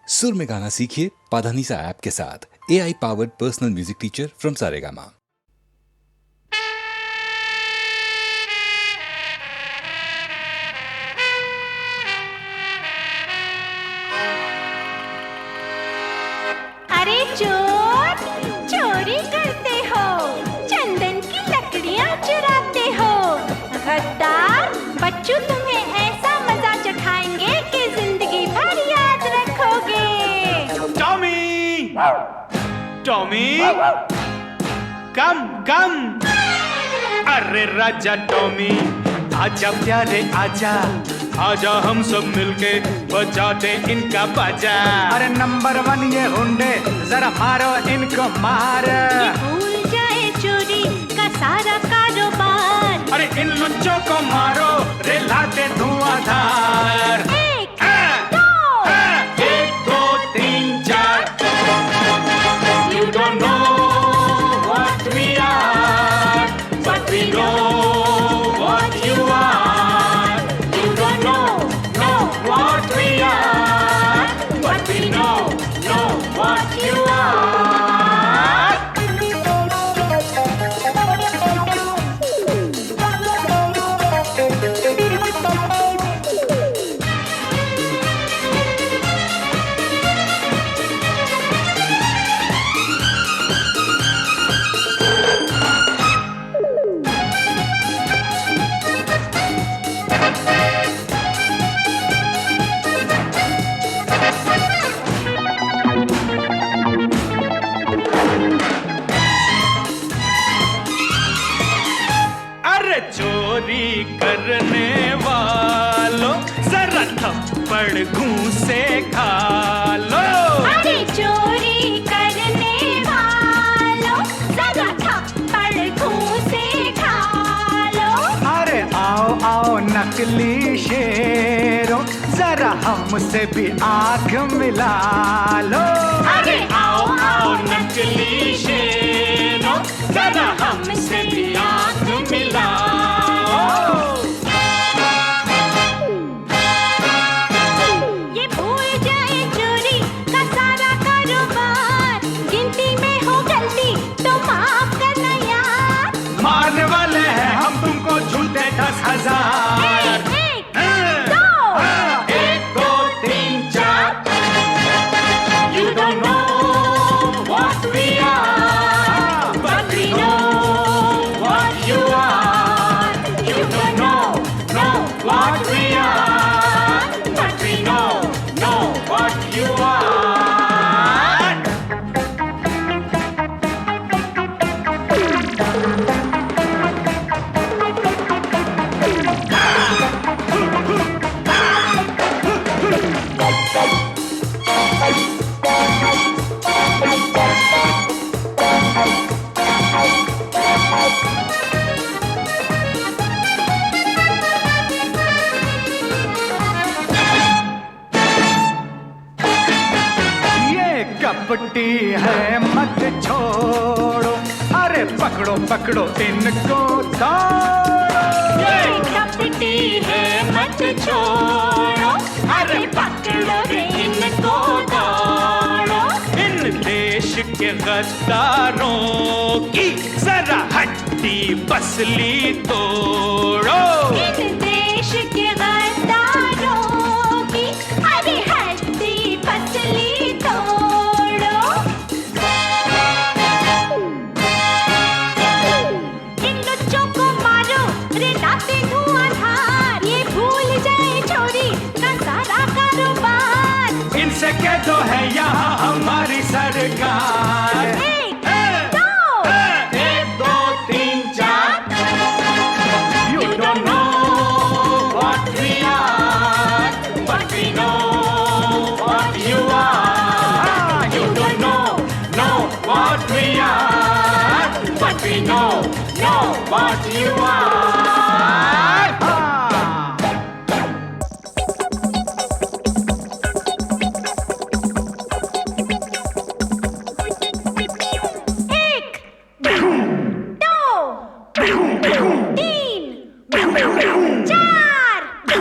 सुर में गाना सीखिए पाधानीसा ऐप के साथ। AI powered personal music teacher from Saregama. अरे चोर, चोरी करते हो, चंदन की लकड़ियां चुराते हो। गद्दार बच्चों तुम्हें ऐसा मजा चखाएंगे कि जिंदगी भर याद रखोगे। टॉमी, टॉमी, कम कम। अरे राजा टॉमी, आजा प्यारे आजा, आजा हम सब मिलके बजाते इनका बाजा। अरे नंबर 1 ये हुंडे, जरा मारो इनको मार। ये भूल जाए चोरी का सारा कारोबार। अरे इन लुच्चों को मारो, रे लाते धुआंधार। एक, एक दो तीन चार। You don't know what we are, but we know what you are. You don't know what we are, but we know what you are. अरे चोरी करने वालों, जरा थप्पड़ घूंसे खा लो। अरे चोरी करने वालों, जरा थप्पड़ घूंसे खा लो। अरे आओ आओ नकली शेरों, जरा हमसे भी आंख मिला लो। अरे आओ आओ नकली शेरों, जरा हमसे भी आंख मिलाओ। ये भूल जाए चोरी का सारा कारोबार। गिनती में हो गलती तो माफ करना यार। मारने वाले हैं हम तुमको झूठे 10,000। एक, दो, एक दो तीन चार। You don't know what we are, but we know what you are. You don't know what we are, but we know what you are. ये कपटी है मत छोड़ो, अरे पकड़ो पकड़ो इनको दौड़ो। ये कपटी है मत छोड़ो, अरे पकड़ो रे इनको दौड़ो। इन देश के गद्दारों की जरा हड्डी पसली तोड़ो। इन देश के गद्दारों की अरे हड्डी पसली तोड़ो। इन लुच्चों को मारो, रे लाते धुआंधार। ये भूल जाए चोरी का सारा कारोबार। इनसे कह दो है यहाँ हमारी सरकार। एक, एक दो तीन चार। You don't know what we are, but we know what you are. You don't know what we are, but we know what you are. एक, दो, तीन, चार, 10,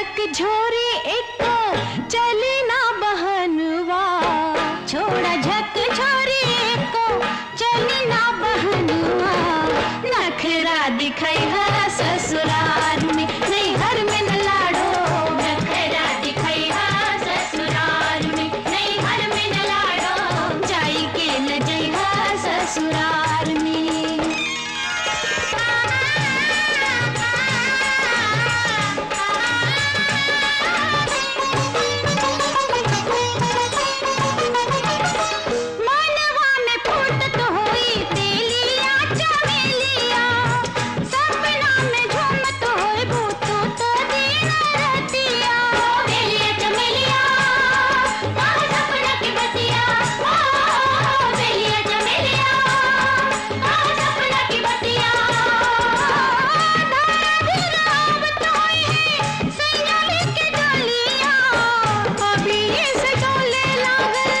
झकझोरी एक चली ना बहनवा, छोड़ा झकझोरी एक चली ना बहनवा, नखरा दिखाई है ससुराल में, नहीं घर में न लाडो, नखरा दिखाई है ससुराल में, नहीं घर में न लाडो, जाई के न जई है ससुराल में। मनवा में फूटत होई तेलिया चमेलिया, सपना में झूमत होई भूतू तो दिन रतिया, तेलिया चमेलिया काहे सपना की बतिया, तेलिया चमेलिया काहे सपना की बतिया, धारा रावत होई सैयाली के डोलिया, अभी इस डोले लागल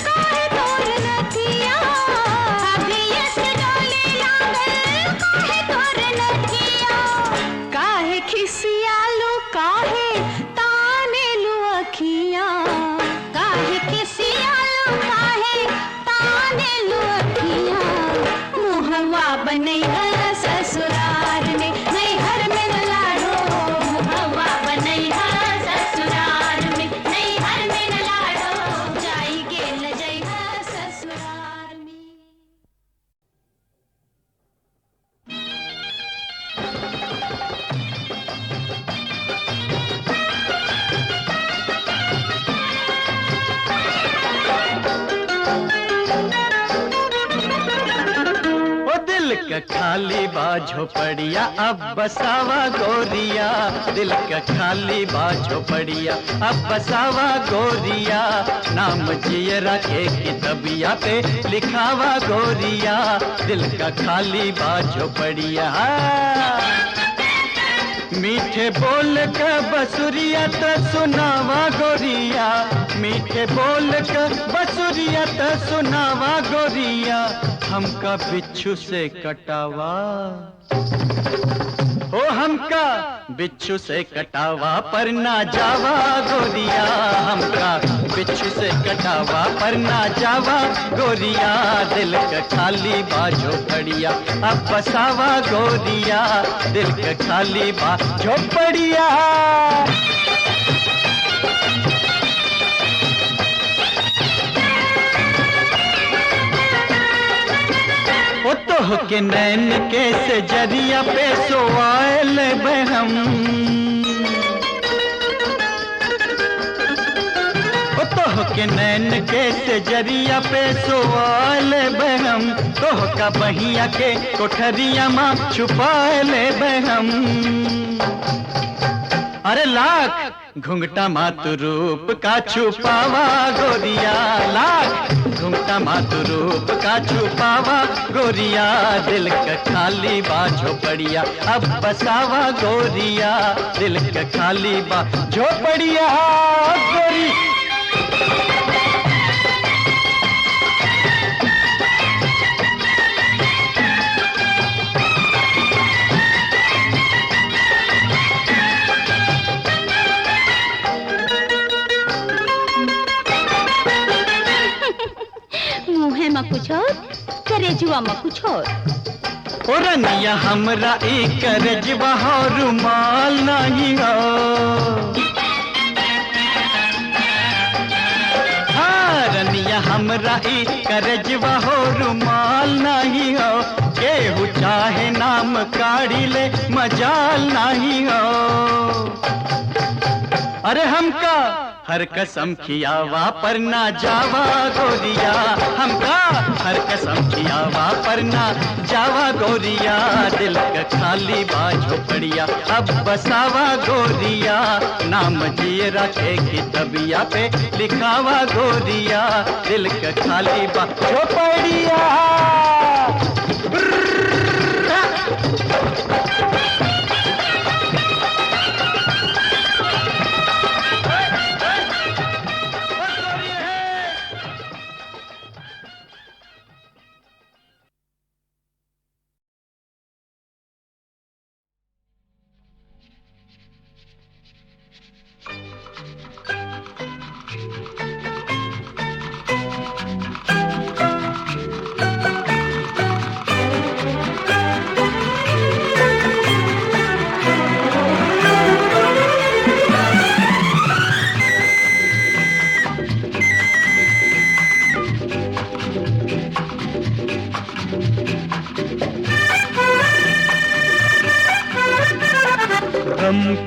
काहे तोर नथिया, अभी इस डोले लागल काहे तोर नथिया, काहे खिसियालू काहे तानेलू अखियां, काहे खिसियालू काहे तानेलू अखियां, मुहवा बनैया ससुराल में, नहीं घर में न लाडो, मुहवा बनैया ससुराल में, नहीं घर में न लाडो, जाई के न जइहा ससुराल में। ओ दिल का खाली बाझो पड़िया अब बसावा गोरिया, दिल का खाली बाझो पड़िया अब बसावा गोरिया, नाम जियरा के कितबिया पे लिखावा गोरिया, दिल का खाली बाझो पड़िया। मीठे बोल का बसुरिया त सुनावा गोरिया, मीठे बोल का बसुरिया त सुनावा गोरिया, हमका बिच्छू से कटावा, ओ हमका बिच्छू से कटावा पर ना जावा गोरिया, हमका बिच्छू से कटावा पर ना जावा गोरिया, दिल का खाली बाझो पड़िया अब बसावा गोरिया, दिल का खाली बाझो पड़िया। ओ तोह के नैन के से जरिया पे सोआल बहम, ओ तोह के नैन के से जरिया पे सोआल बहम, तोह का बहिया के कोठरिया माँ छुपाल बहम, अरे लाख घुंघटा मातु रूप का छुपावा गोरिया, लाख घुंघटा मातु रूप का छुपावा गोरिया, दिल का खाली बाझो पड़िया अब बसावा गोरिया, दिल का खाली बाझो पड़िया गोरी। मुँहे में कुछ और करेजुआ में कुछ और, ओ रनिया हमरा एक करजवा हो रुमाल नहीं हो, हाँ रनिया हमरा एक करजवा हो रुमाल नहीं हो, केहू चाहे नाम काढ़ी ले मजाल नहीं हो, अरे हमका हर कसम खियावा पर ना जावा गोरिया, हमका हर कसम खियावा पर ना जावा गोरिया, दिल का खाली बाझो पड़िया अब बसावा गोरिया, नाम जियरा के कितबिया पे लिखावा गोरिया, दिल का खाली बाझो पड़िया।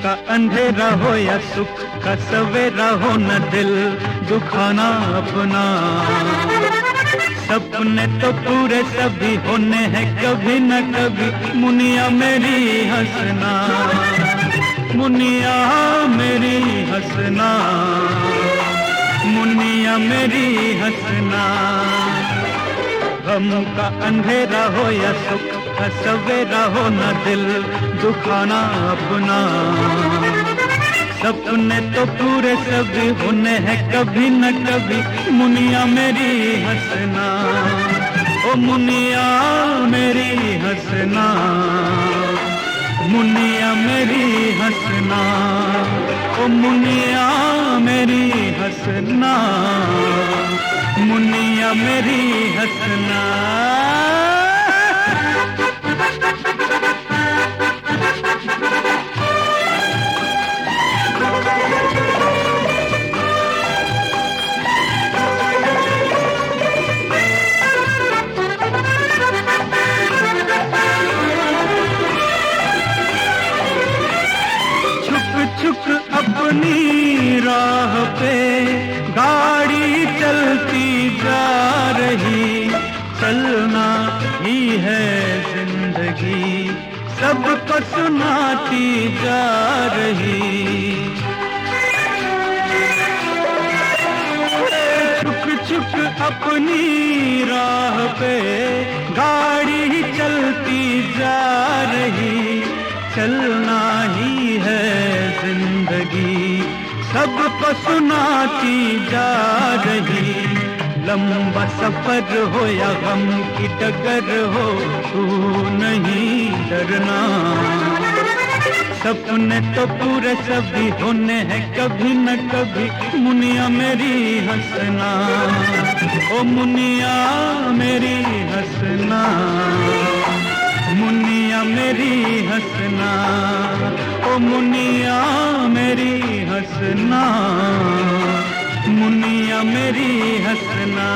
का अंधेरा हो या सुख का सवेरा हो, न दिल दुखाना अपना। सपने तो पूरे सभी होने हैं कभी न कभी, मुनिया मेरी हंसना, मुनिया मेरी हंसना, मुनिया मेरी हंसना। गम का अंधेरा हो या सुख का सवेरा हो, न दिल दुखाना अपना। सपने तो पूरे सभी होने हैं कभी न कभी, मुनिया मेरी हंसना, ओ मुनिया मेरी हंसना, मुनिया मेरी हंसना, ओ मुनिया मेरी हंसना, मुनिया मेरी हंसना। छुक अपनी राह पे गाड़ी चलती जा रही, चलना ही है जिंदगी सबको सुनाती जा रही। छुक छुक अपनी राह पे गाड़ी चलती जा रही, चलना ही है जिंदगी सबको सुनाती जा रही। लंबा सफर हो या गम की डगर हो, तू नहीं डरना। सपने तो पूरे सभी होने हैं कभी न कभी, मुनिया मेरी हंसना, ओ मुनिया मेरी हंसना, मुनिया मेरी हंसना, ओ मुनिया मेरी हंसना, मुनिया मेरी हंसना।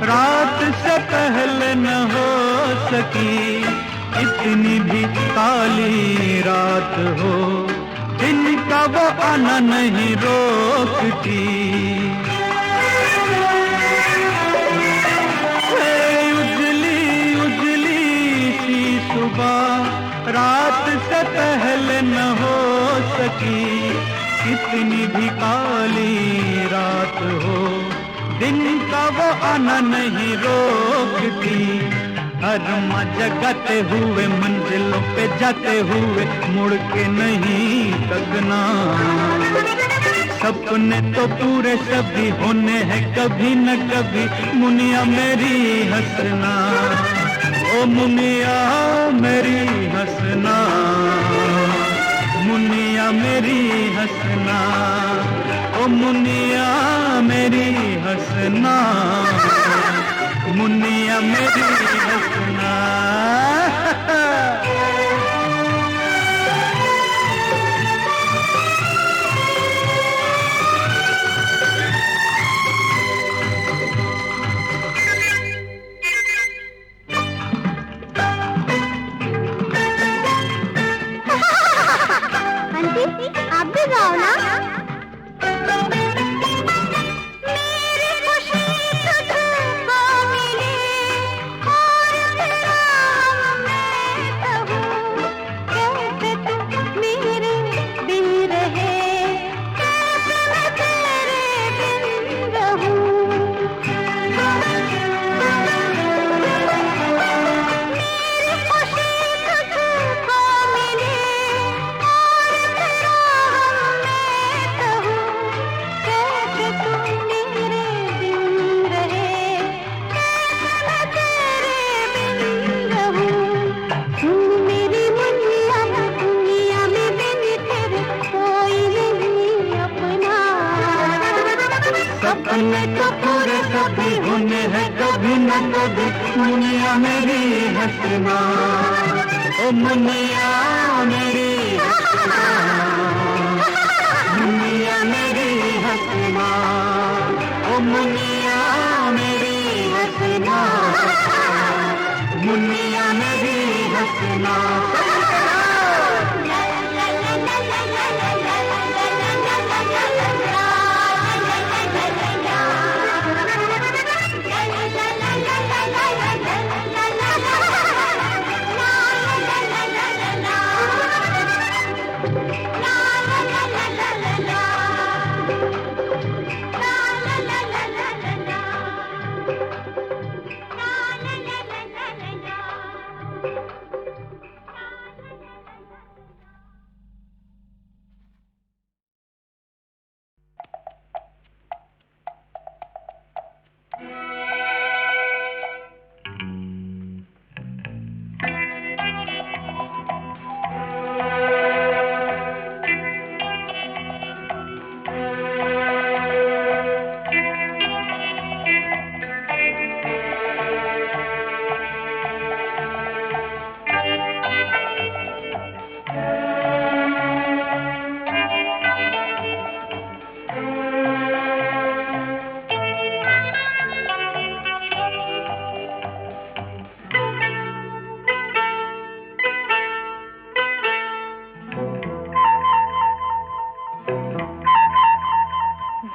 रात से पहले न हो सकी, इतनी भी काली रात हो, दिन का वो आना नहीं रोकती। उजली उजली सी सुबह रात से पहले न हो सकी, कितनी भी काली रात हो, दिन का वो आना नहीं रोकती। हर जगाते हुए मंजिलों पे जाते हुए मुड़ के नहीं तकना। सपने तो पूरे सभी होने हैं कभी न कभी, मुनिया मेरी हंसना, ओ मुनिया मेरी हंसना, मुनिया मेरी हंसना, ओ मुनिया मेरी हंसना, मुनिया मेरी हंसना। आंटी आप भी गाओ ना। अपने तो पूरे कभी होने हैं कभी न कभी मुनिया मेरी हंसना, ओ मुनिया मेरी हंसना, मुनिया मेरी हंसना, ओ मुनिया मेरी हंसना, मुनिया मेरी हंसना।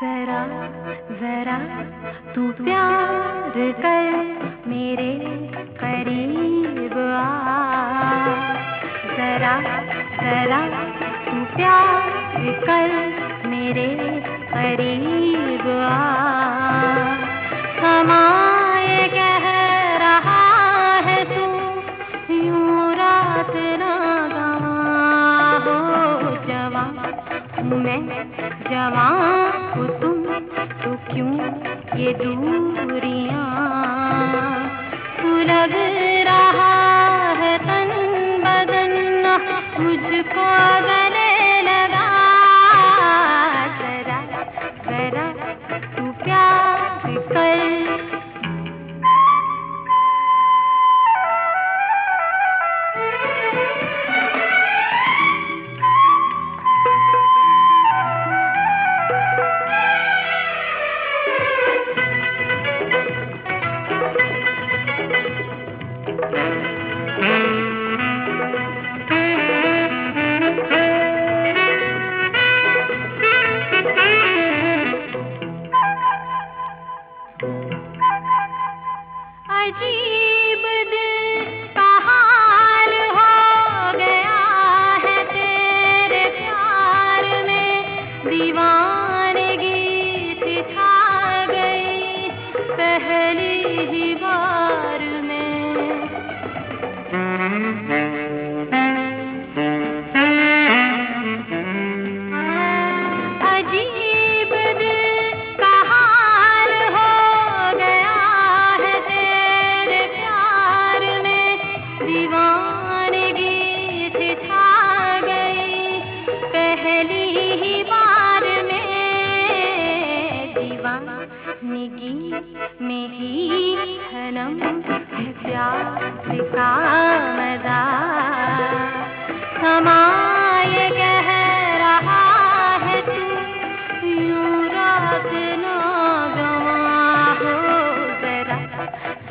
जरा जरा तू प्यार कर मेरे करीब आ, जरा जरा तू प्यार कर मेरे करीब आ, समाए कह रहा है तू यूं रात ना गवा हो, जवां मैं जवां हो तुम तो क्यों ये दूरियां, तू लग रहा है तन बदन मुझको गले लगा, जरा जरा तू प्यार कर। अजीब दिल का हाल हो गया है तेरे प्यार में, दीवानगी सी छा गई पहली ही बार में। अजीब दिल का हाल हो गया है तेरे प्यार में, दीवानगी से छा गई पहली ही बार में, दीवानगी में ही जन्म है प्यार का मजा, समाए कह रहा है तू यूं रात ना गवा हो, जरा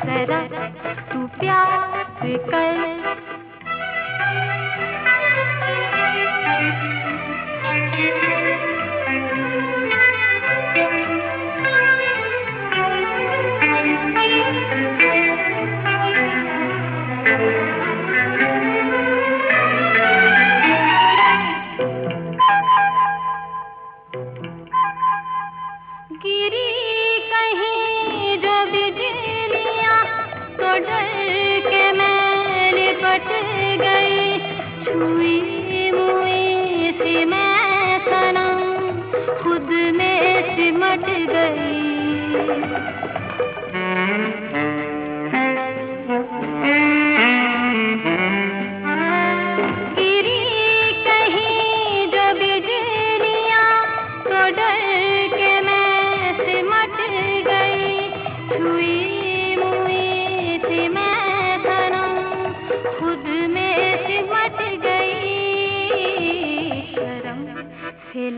जरा तू प्यार कर। गिरी कहीं जो बिजलियां तो डर के मैं लिपट गई, छुई मुई सी मैं सनम खुद में सिमट गई। गिरी कहीं जो बिजलियां तो डर के मैं सिमट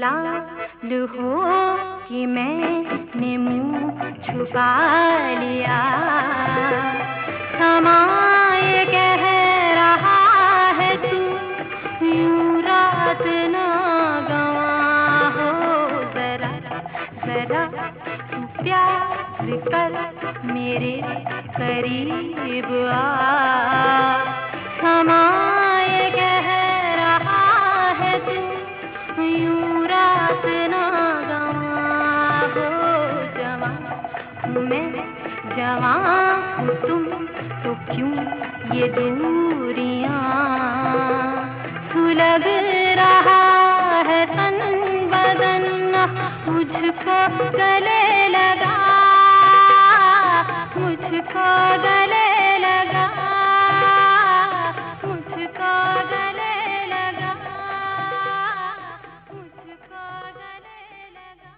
लाल हो कि मैंने मुंह छुपा लिया। समाए कह रहा है तू यूं रात ना गवा हो। जरा जरा तू प्यार कर मेरे करीब आ। समाए कह रहा है तू यूं रात ना गवा हो। जवां हूँ मैं जवां हूँ तुम तो क्यों ये दूरियां। सुलग रहा है तन बदन मुझको गले लगा। मुझको गले लगा। मुझको गले लगा। मुझको गले लगा।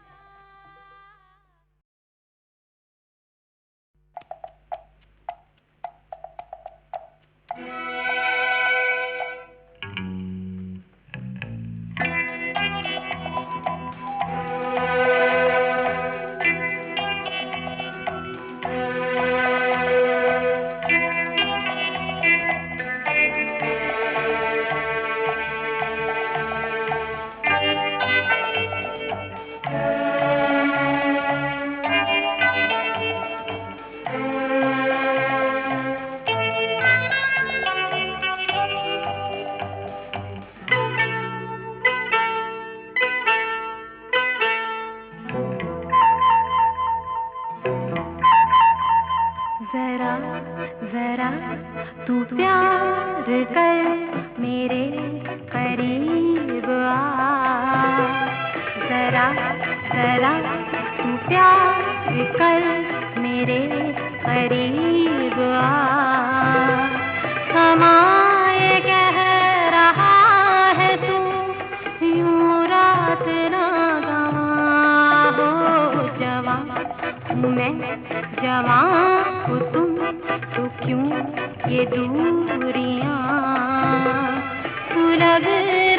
जरा जरा तू प्यार कर मेरे करीब आ। जरा जरा तू प्यार कर मेरे करीब आ। समाए कह रहा है तू यूं रात ना गवा हो। जवां हूँ मैं जवां हूँ तुम तो क्यों ये दूरियां। सुलग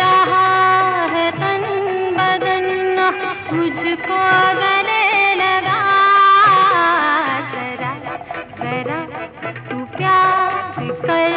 रहा है तन बदन मुझको गले लगा। जरा जरा तू प्यार कर।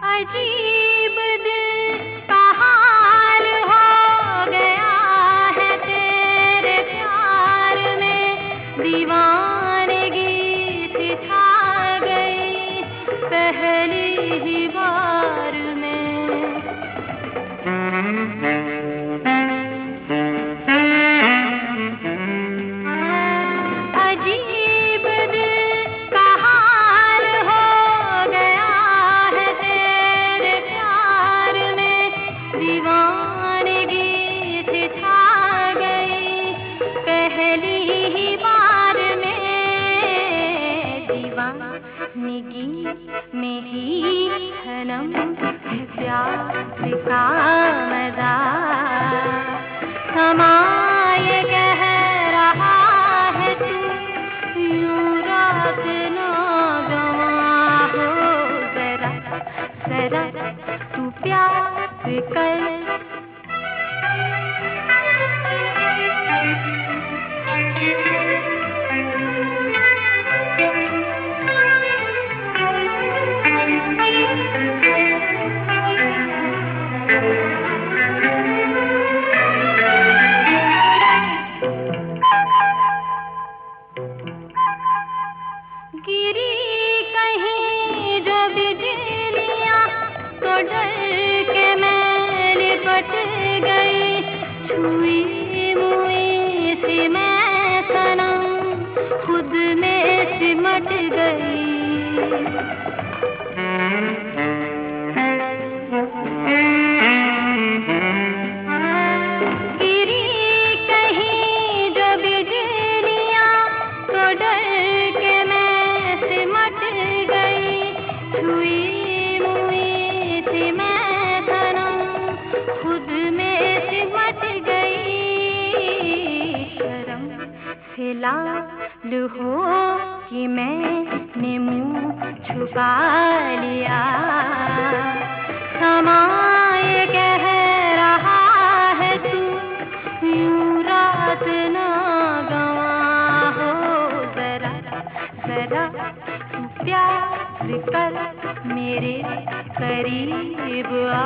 अजीब दिल का हाल हो गया है तेरे प्यार में। दीवानगी सी छा गई पहली ही बार में। अजीब दिल का हाल हो गया है तेरे प्यार में। दीवानगी से छा गई पहली ही बार में। दीवानगी में ही सनम है प्यार का मजा। समाए कह रहा है तू यूं रात ना गवा हो। जरा जरा तू प्यार कर। गिरी कहीं जो बिजलियां तो डर के मैं लिपट गई। छुई मुई सी मैं सनम खुद में सिमट गई। फिलहाल हो कि मैंने मुंह छुपा लिया, समाए कह रहा है तू यूं रात ना गवा हो। जरा जरा तू प्यार कर मेरे करीब आ,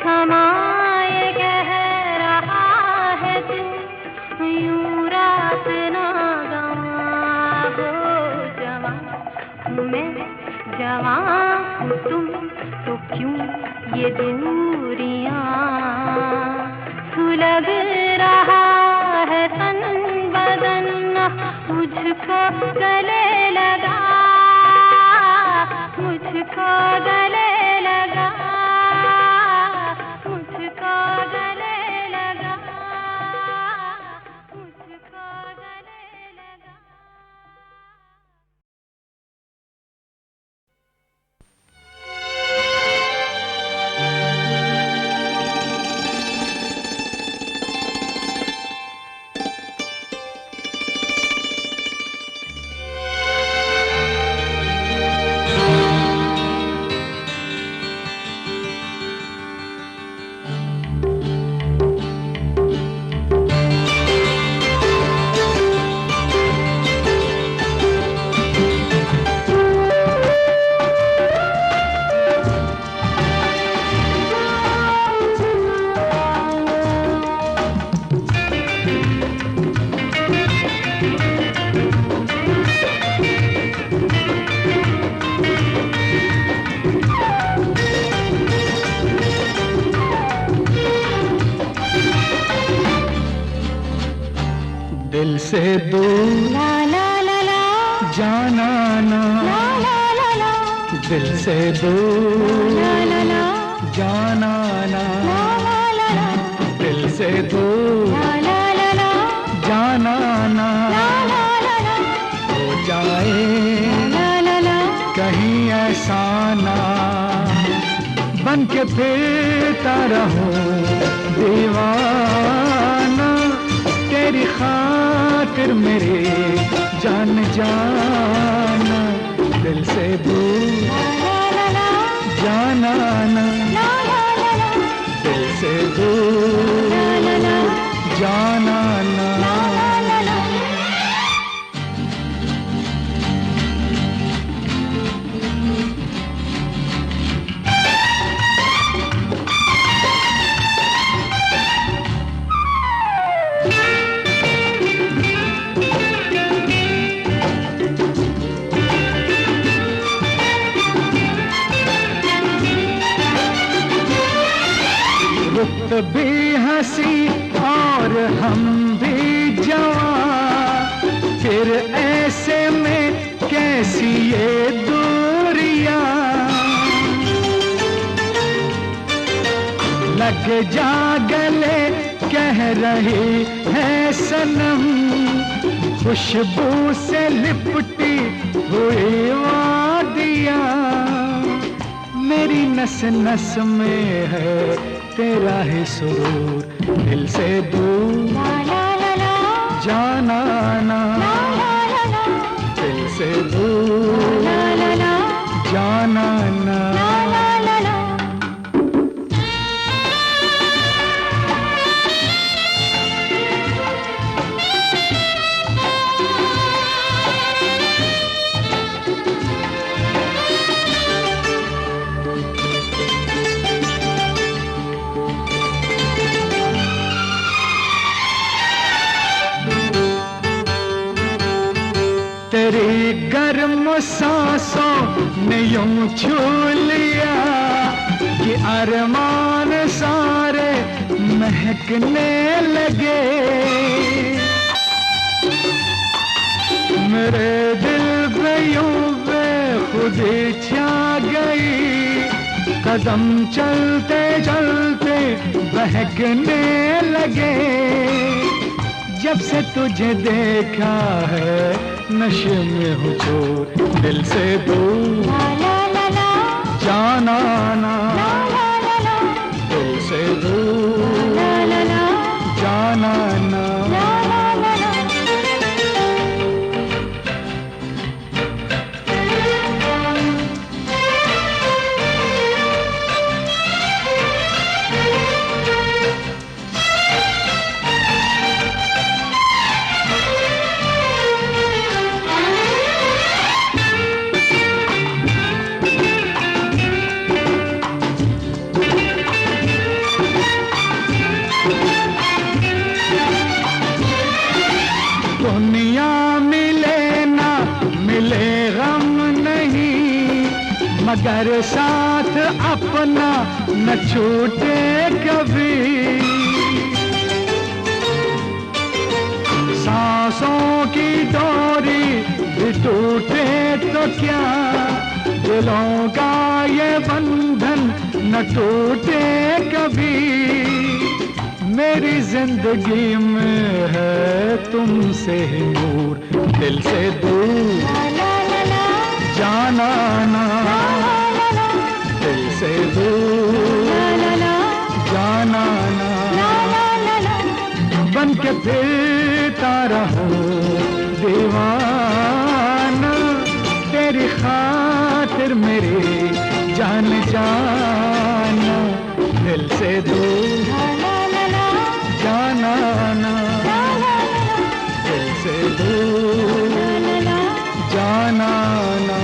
समाए कह रहा है तू यूं रात ना गवा हो। जवां हूँ मैं जवां हूँ तुम, तो क्यों ये दूरियां, सुलग रहा है तन बदन मुझको गले लगा, मुझको गले लगा, मुझको गले लगा, मुझको गले लगा। दिल से दूर ला ला ला ला जाना ना, ला ला ला ला दिल से दूर ला ला ला जाना ना, ला ला ला ला दिल से दूर ला ला ला ला जाना ना, ला ला ला ला हो जाए ला ला ला कहीं ऐसा ना, बन के फिरता रहूं दीवाना, तेरी खातिर मेरे जान जाना, दिल से दूर जाना ना, दिल से दूर जाना ना। रुत भी हंसी और हम भी जवां, फिर ऐसे में कैसी ये दूरियां, लग जा गले कह रही है सनम, खुशबू से लिपटी हुई वादियां, मेरी नस नस में है तेरा ही सुरूर, दिल से दूर जाना ना, दिल से दूर जाना ना। तेरी गर्म सांसों ने यूं छू लिया कि अरमान सारे महकने लगे, मेरे दिल पे यूं बेखुदी छा गई, कदम चलते चलते बहकने लगे, जब से तुझे देखा है नशे में हूँ चोर, दिल से दूर जाना ना, दिल से दूर जाना ना। कर साथ अपना न छूटे कभी, सांसों की डोरी भी टूटे तो क्या, दिलों का ये बंधन न टूटे कभी। मेरी जिंदगी में है तुमसे ही नूर, दिल से दूर जाना ना, दिल से दूर जाना ना, बन के फिरता रहूं दीवाना, तेरी खातिर मेरी जान जाना, दिल से दूर जाना ना, दिल से दूर जाना ना।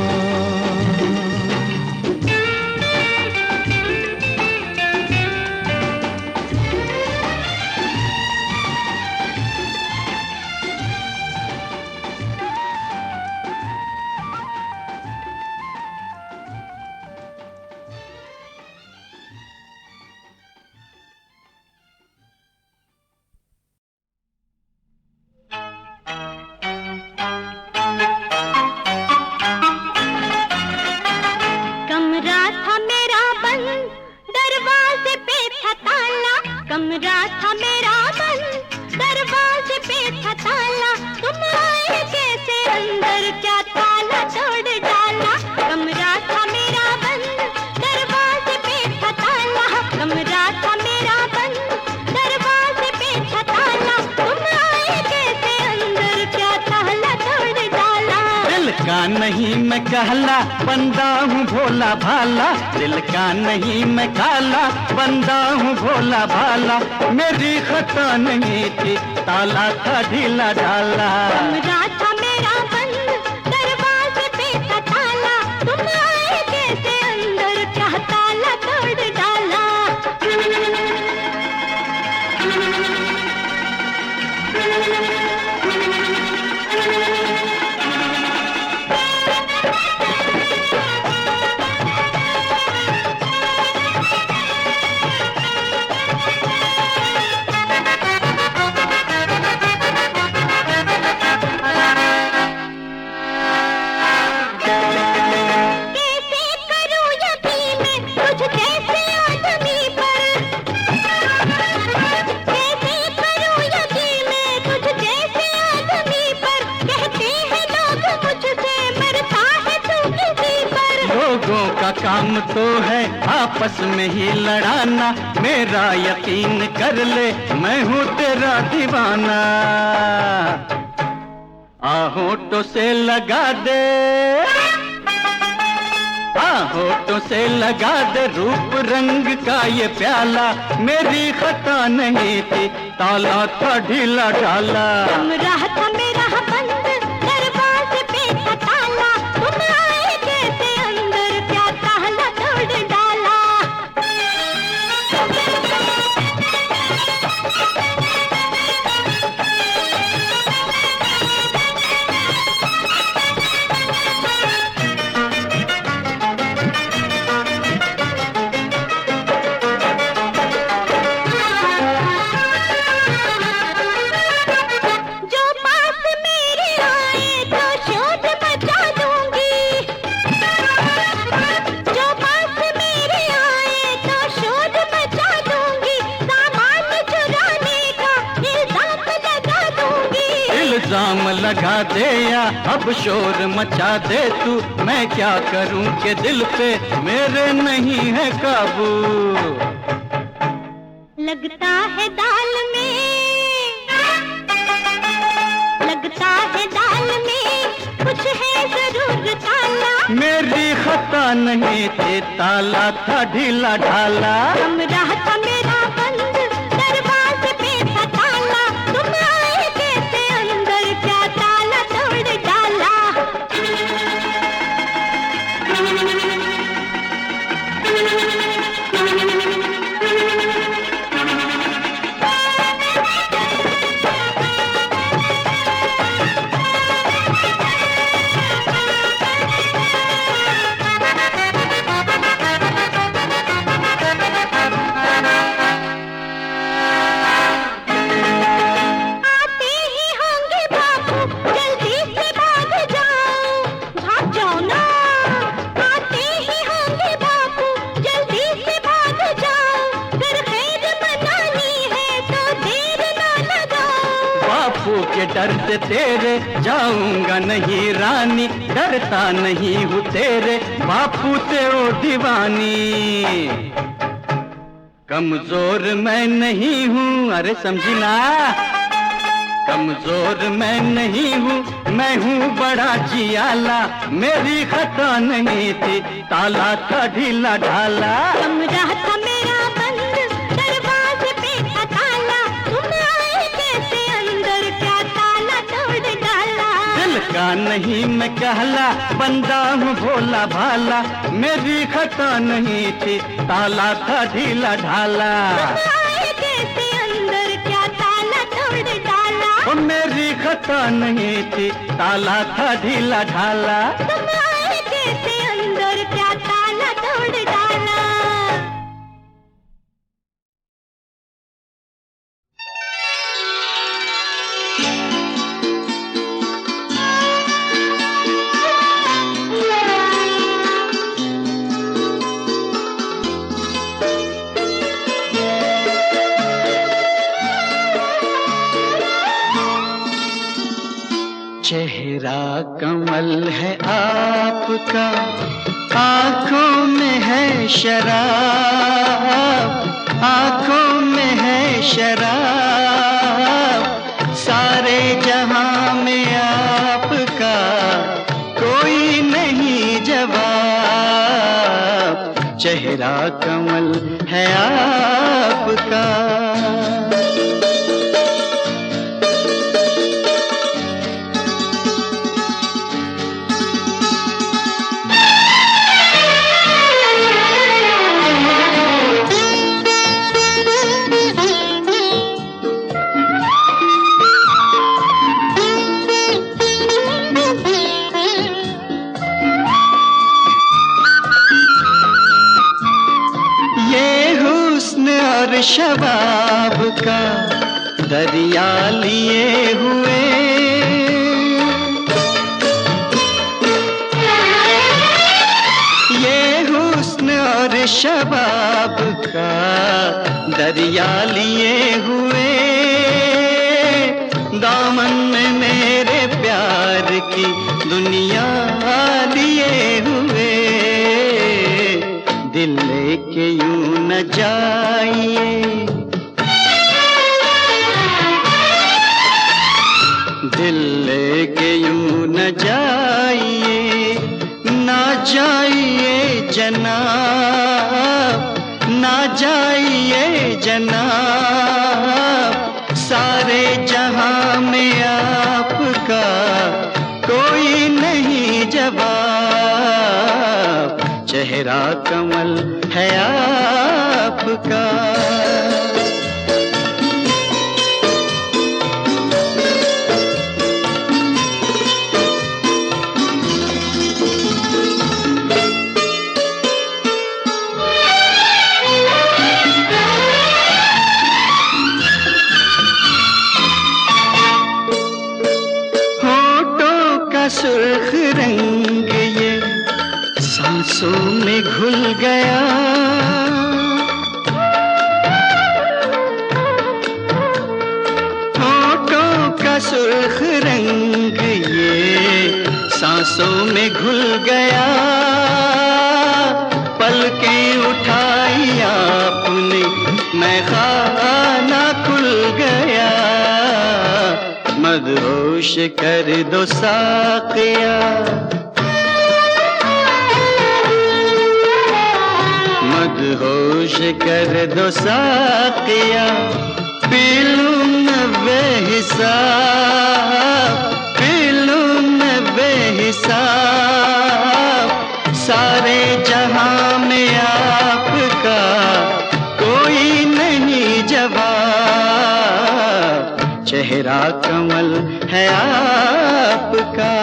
कमरा था मेरा बंद, दरवाजे पे था ताला, कमरा था मेरा बंद, दरवाजे पे था ताला, तुम आए कैसे अंदर, क्या ताला तोड़ डाला। कमरा था मेरा बंद, दरवाजे पे था ताला, कमरा था मेरा बंद, दरवाजे पे था ताला, तुम आए कैसे अंदर, क्या ताला तोड़ डाला। दिल का नहीं मैं कहला, बंदा हूँ भोला भाला, दिल का नहीं मैं काला, बंदा हूँ भोला भाला, मेरी खता नहीं थी, ताला था ढीला ढाला। कमरा था मेरा बंद, दरवाजे पे था ताला, तुम आए कैसे अंदर, क्या ताला तोड़ डाला। कैसे करूं यकीन तुझ जैसे आदमी पर, कैसे करूं यकीन तुझ जैसे आदमी पर, कहते हैं लोग मुझसे मरता है तू किसी पर। लोगों का काम तो है आपस में ही लड़ाना, मेरा यकीन कर ले मैं हूँ तेरा दीवाना, होठों से लगा दे, होठों से लगा दे रूप रंग का ये प्याला, मेरी खता नहीं थी, ताला था ढीला ढाला। कमरा था मेरा बंद, दरवाजे पे था ताला, तुम आए कैसे अंदर, क्या ताला तोड़ डाला। जो पास मेरे आए तो शोर मचा दूंगी, जो पास मेरे आए तो शोर मचा दूंगी, सामान चुराने का इल्जाम लगा दूंगी। इल्जाम लगा दे या अब शोर मचा दे तू, मैं क्या करूं के दिल पे मेरे नहीं है काबू। लगता है दाल में, लगता है दाल में कुछ है जरूर ताला, मेरी खता नहीं थी, ताला था ढीला ढाला। कमरा था मेरा बंद, दरवाजे पे था ताला, तुम आए कैसे अंदर, क्या ताला तोड़ डाला। के डर से तेरे जाऊंगा नहीं रानी, डरता नहीं हूँ तेरे बापू ते ओ दीवानी। कमजोर मैं नहीं हूँ, अरे समझी ना, कमजोर मैं नहीं हूँ, मैं हूँ बड़ा जियाला। मेरी खता नहीं थी, ताला था ढीला ढाला। कमरा था मेरा बंद, दरवाजे पे था ताला, तुम आए कैसे अंदर, क्या ताला तोड़ डाला। दिल का नहीं मैं कहला, बंदा हूँ भोला भाला। मेरी खता नहीं थी, ताला था ढीला ढाला। तुम आए कैसे अंदर, क्या ताला तोड़ डाला। ओ मेरी खता नहीं थी, ताला था ढीला ढाला। तुम आए कैसे अंदर, क्या ताला तोड़ डाला। चेहरा कमल है आपका, आंखों में है शराब, आंखों में है शराब। सारे जहां में आपका कोई नहीं जवाब। चेहरा कमल है आपका। शबाब का दरिया लिए हुए, ये हुस्न और शबाब का दरिया लिए हुए। दामन में मेरे प्यार की दुनिया लिए हुए। दिल लेके यूं न जाइए, दिल लेके यूं न जाइए, ना जाइए जनाब, ना जाइए जनाब। सारे जहां में आपका कोई नहीं जवाब। चेहरा कमल है आपका। सुर्ख रंग ये सांसों में घुल गया। होठों का सुर्ख रंग ये सांसों में घुल गया। पलकें उठाई आपने, मैं खाना खुल गया। मदहोश कर दो साक़िया, मदहोश कर दो साक़िया। पी लूं मैं बेहिसाब, पी लूं मैं बेहिसाब। सारे जहां में आपका कोई नहीं जवाब। चेहरा कमल है आपका।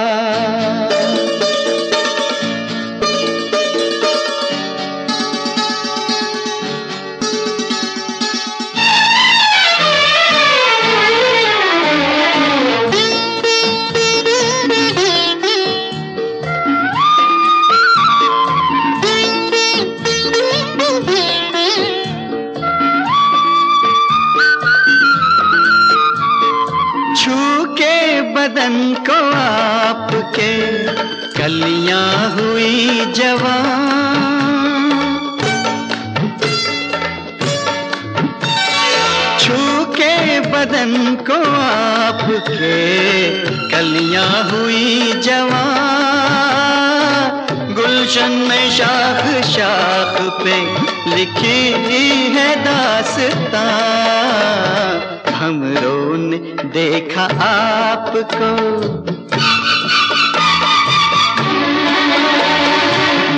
छू के बदन को आपके कलियां हुई जवान, छू के बदन को आपके कलियां हुई जवान, गुलशन में शाख शाख पे लिखी है दास्तां, हमरों ने देखा आपको,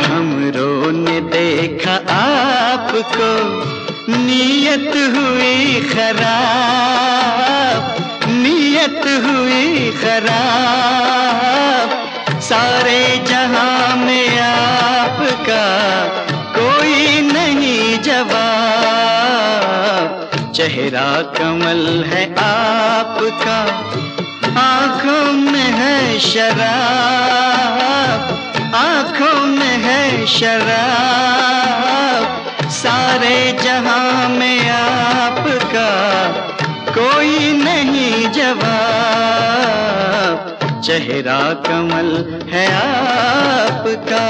हमरों ने देखा आपको, नीयत हुई खराब, नीयत हुई खराब, सारे जहां में आपका कोई नहीं जवाब, चेहरा कमल है आपका, आंखों में है शराब, आंखों में है शराब, सारे जहां में आपका कोई नहीं जवाब, चेहरा कमल है आपका।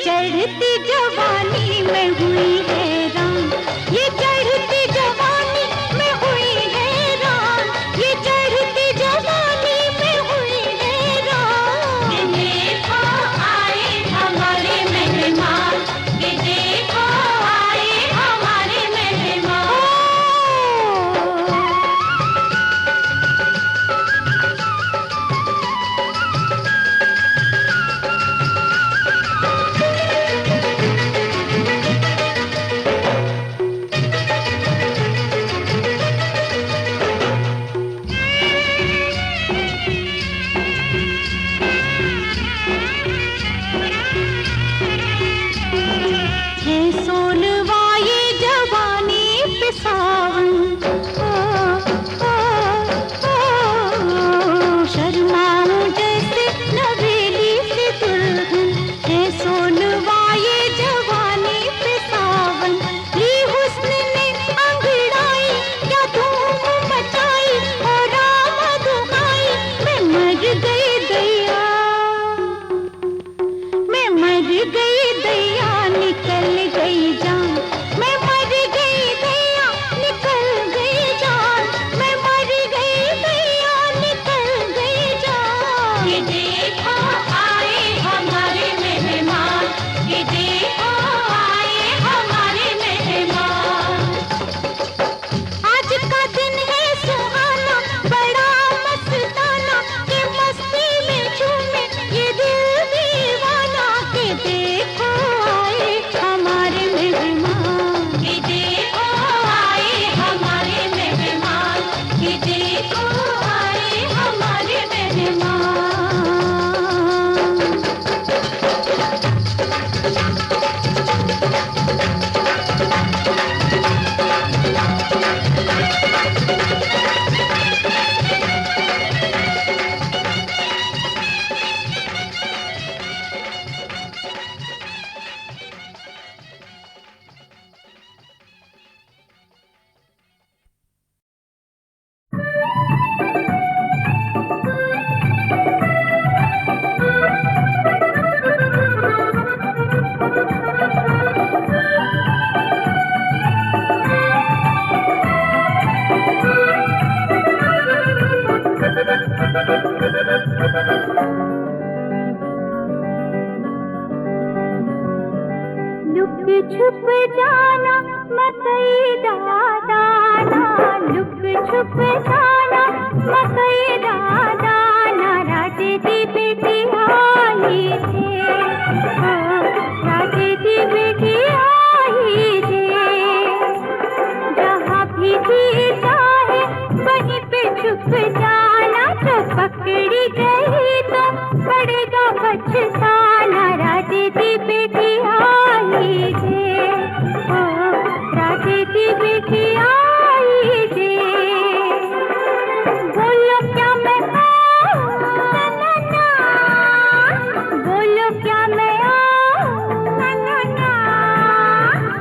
चढ़ती जवानी में हुई हैरान, गई दैया निकल गई जान, मैं मर गई दैया निकल गई जान, मैं मर गई दैया निकल गई जान। ये देखो आए हमारे मेहमान, ये देखो आए हमारे मेहमान। आज का दिन है सुहाना बड़ा मस्ताना, के मस्ती में झूमे ये दिल दीवाना। के देखो आए हमारे मेहमान, के देखो आए हमारे मेहमान, के देखो आए हमारे मेहमान। लुक छुप जाना मकई दाना, लुक छुप जाना मकई दाना। राजे दी बेटी आई थे, राजे दी बेटी आई थे। जहाँ भी जी चाहे वहीं पे छुप जाना, तो पकड़ी गई तो पड़ेगा पछताना। राजे दी बेटी आई थे, राजे दी बेटी आई थे। बोलो क्या मैं आऊं, ना ना, बोलो क्या मैं आऊं, ना ना,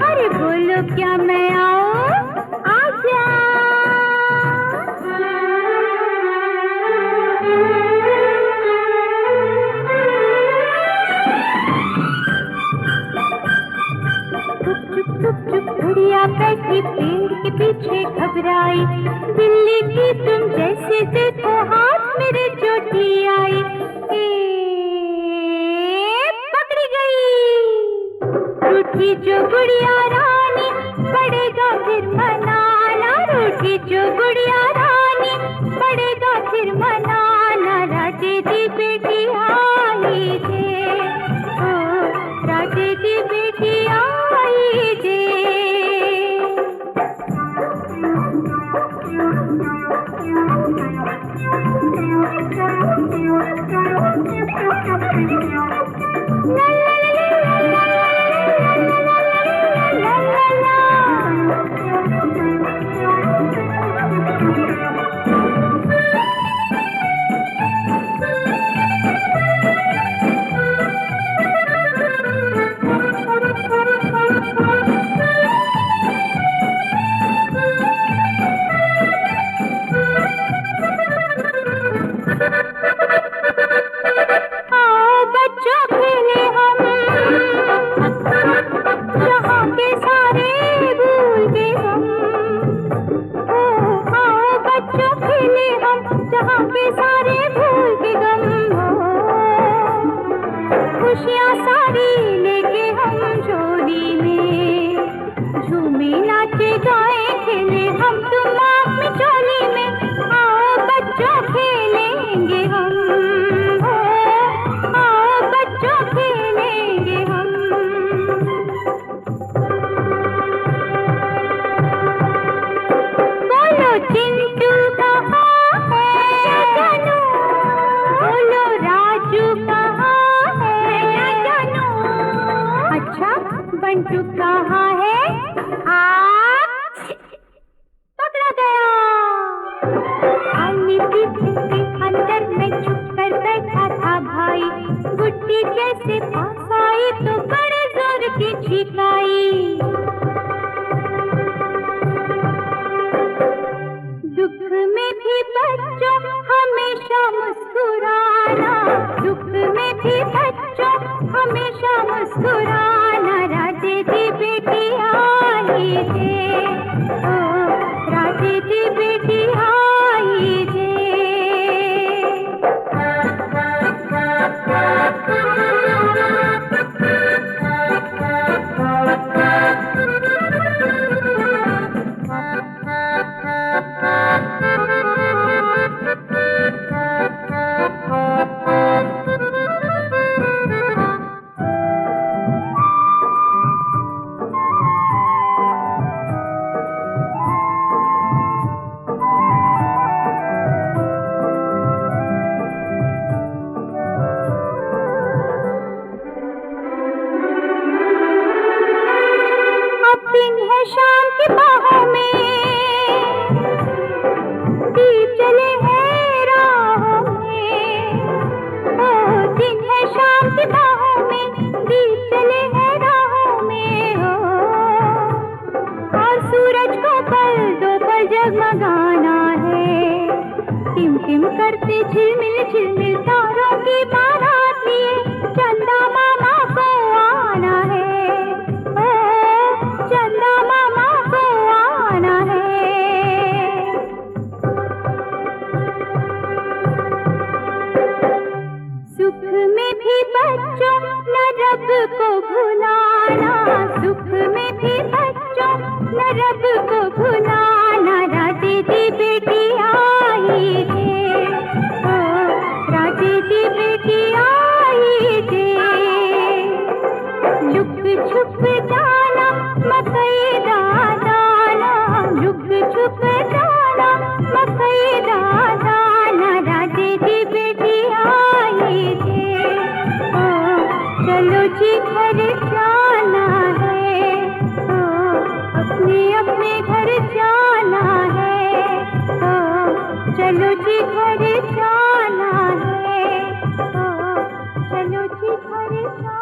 अरे बोलो क्या मैं आऊं, आजा। चुप चुप बुढ़िया बैठी पेड़ के पीछे घबराई, बिल्ली की तुम जैसे देखो हाथ मेरे चोटी आई। ए, पकड़ी गई रूठी जो गुड़िया रानी, पड़ेगा फिर मनाना। रूठी जो गुड़िया रानी, पड़ेगा फिर मनाना। राजे दी बेटी आई थे, ओ राजे दी बेटी आई थे। खुशियाँ सारी लेके हम झोली में, झूमे नाचे गाए खेले हम तुम अपनी चोली में। आओ बच्चों खेलेंगे हम, आओ बच्चों खेलेंगे हम। बोलो चिंटू कहाँ है जानू, बोलो राजू कहाँ है जानू। अच्छा बंटू कहाँ है, पकड़ा गया। आली के अंदर में छुप कर बैठा था भाई, गुड्डी जैसे पास आई तो बड़े जोर की छिकाई। दुख में भी बच्चों हमेशा मुस्कुराना, दुख में भी बच्चों हमेशा मुस्कुराना राधे दी बेटी आई जे, ओ राधे दी बेटी आई जे। दिन है शाम की बाहों में, दीप जले हैं राहों में, ओ दिन है शाम की बाहों में, दीप जले हैं राहों में हो, और सूरज को पल दो पल जगमगाना है, टिम टिम करते झिलमिल झिलमिल तारों की बारात लिए चंदा मामा को आना है, चंदा मामा को आना है। सुख में भी बच्चों न रब को भुलाना, सुख में भी बच्चों न रब को भुलाना, राधे दी बेटी आई जे, ओ राधे दी बेटी आई जे। लुक छुप जाना मकई दाना, लुक छुप जाना मकई दाना, राधे दी बेटी आई जे, ओ चलो जी घर जाना है, ओ अपने अपने घर जाना है, ओ चलो जी घर जाना है, ओ चलो जी घर जाना है।